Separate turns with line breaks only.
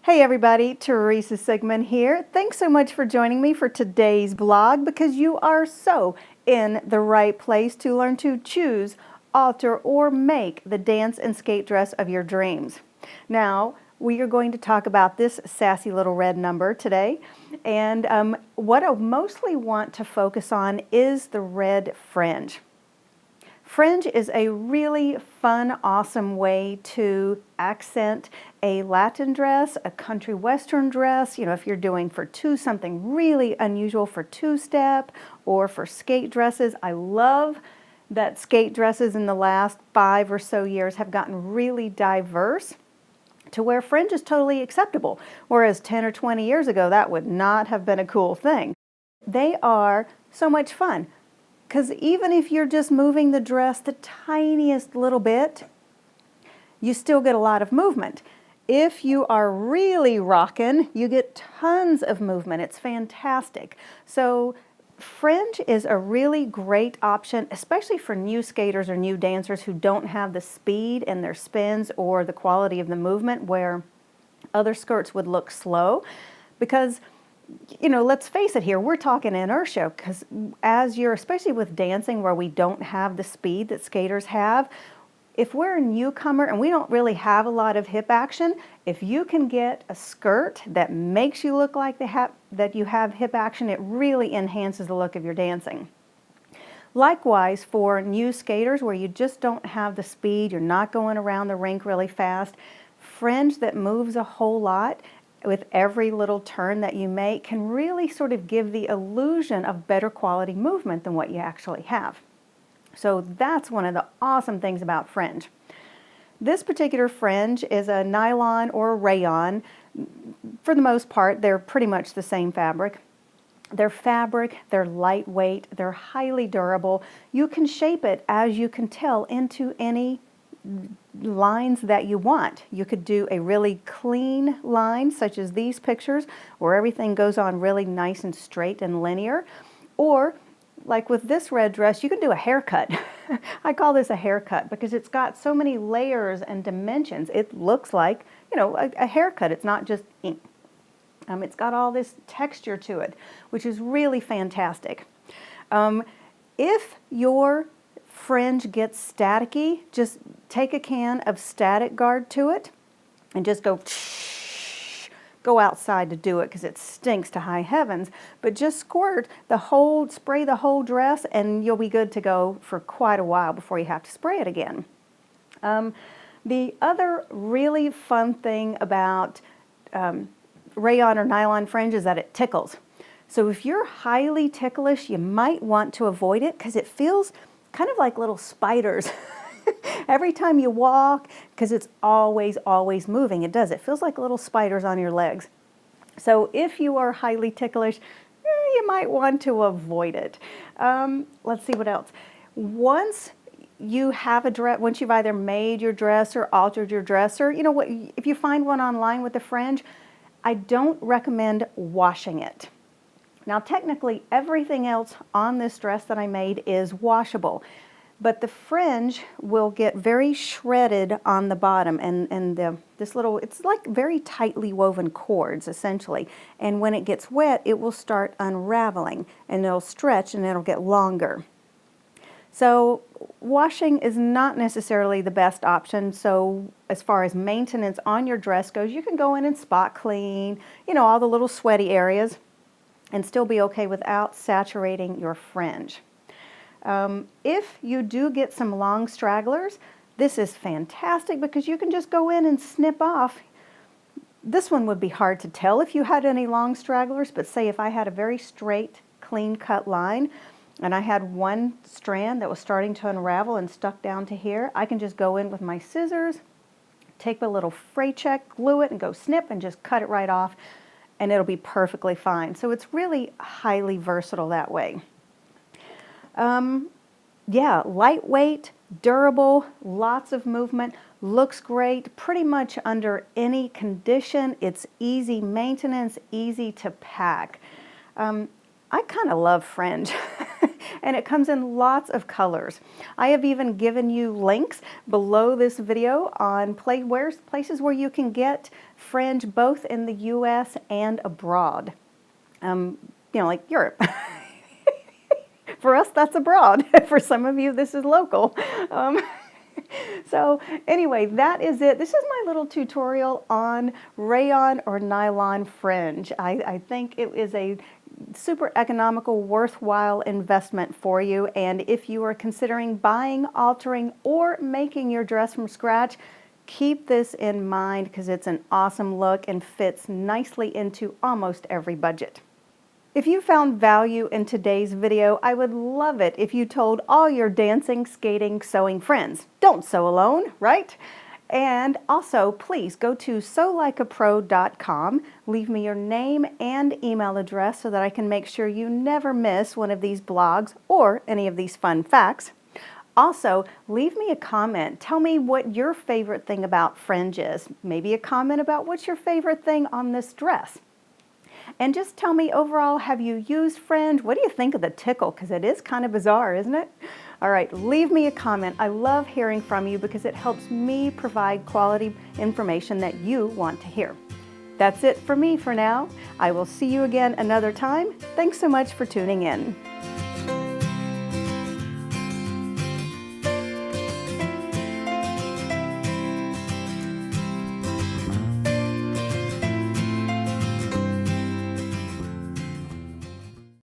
Hey everybody, Teresa Sigmund here. Thanks so much for joining me for today's vlog because you are so in the right place to learn to choose, alter, or make the dance and skate dress of your dreams. Now, we are going to talk about this sassy little red number today, and what I mostly want to focus on is the red fringe. Fringe is a really fun, awesome way to accent a Latin dress, a country western dress, you know, if you're doing for two, something really unusual for two-step or for skate dresses. I love that skate dresses in the last 5 or so years have gotten really diverse to where fringe is totally acceptable, whereas 10 or 20 years ago that would not have been a cool thing. They are so much fun. Because even if you're just moving the dress the tiniest little bit, you still get a lot of movement. If you are really rocking, you get tons of movement. It's fantastic. So fringe is a really great option, especially for new skaters or new dancers who don't have the speed in their spins or the quality of the movement where other skirts would look slow. Because you know, let's face it here, we're talking inertia because as you're, especially with dancing where we don't have the speed that skaters have, if we're a newcomer and we don't really have a lot of hip action, if you can get a skirt that makes you look like that you have hip action, it really enhances the look of your dancing. Likewise, for new skaters where you just don't have the speed, you're not going around the rink really fast, fringe that moves a whole lot with every little turn that you make can really sort of give the illusion of better quality movement than what you actually have. So that's one of the awesome things about fringe. This particular fringe is a nylon or a rayon. For the most part, they're pretty much the same fabric. They're lightweight, they're highly durable. You can shape it, as you can tell, into any lines that you want. You could do a really clean line such as these pictures where everything goes on really nice and straight and linear, or like with this red dress you can do a haircut. I call this a haircut because it's got so many layers and dimensions. It looks like, you know, a haircut. It's not just ink. It's got all this texture to it, which is really fantastic. If your fringe gets staticky, just take a can of Static Guard to it and just go outside to do it because it stinks to high heavens, but just spray the whole dress and you'll be good to go for quite a while before you have to spray it again. The other really fun thing about rayon or nylon fringe is that it tickles. So if you're highly ticklish, you might want to avoid it because it feels kind of like little spiders. Every time you walk, because it's always moving, it feels like little spiders on your legs. So if you are highly ticklish, you might want to avoid it. Let's see what else. Once you have a dress, once you've either made your dress or altered your dress, or you know what, if you find one online with the fringe, I don't recommend washing it. Now technically everything else on this dress that I made is washable, but the fringe will get very shredded on the bottom and it's like very tightly woven cords essentially, and when it gets wet it will start unraveling and it'll stretch and it'll get longer. So washing is not necessarily the best option. So as far as maintenance on your dress goes, you can go in and spot clean, you know, all the little sweaty areas and still be okay without saturating your fringe. If you do get some long stragglers, this is fantastic because you can just go in and snip off. This one would be hard to tell if you had any long stragglers, but say if I had a very straight, clean cut line and I had one strand that was starting to unravel and stuck down to here, I can just go in with my scissors, take a little fray check, glue it, and go snip and just cut it right off, and it'll be perfectly fine. So it's really highly versatile that way. Yeah, lightweight, durable, lots of movement, looks great pretty much under any condition. It's easy maintenance, easy to pack. I kind of love fringe. and it comes in lots of colors. I have even given you links below this video on places where you can get fringe both in the US and abroad. Like Europe. For us, that's abroad. For some of you, this is local. So anyway, that is it. This is my little tutorial on rayon or nylon fringe. I think it is a super economical, worthwhile investment for you. And if you are considering buying, altering, or making your dress from scratch, keep this in mind because it's an awesome look and fits nicely into almost every budget. If you found value in today's video, I would love it if you told all your dancing, skating, sewing friends. Don't sew alone, right? And also, please go to sewlikeapro.com, leave me your name and email address so that I can make sure you never miss one of these blogs or any of these fun facts. Also, leave me a comment. Tell me what your favorite thing about fringe is. Maybe a comment about what's your favorite thing on this dress. And just tell me overall, have you used fringe? What do you think of the tickle? Because it is kind of bizarre, isn't it? All right, leave me a comment. I love hearing from you because it helps me provide quality information that you want to hear. That's it for me for now. I will see you again another time. Thanks so much for tuning in.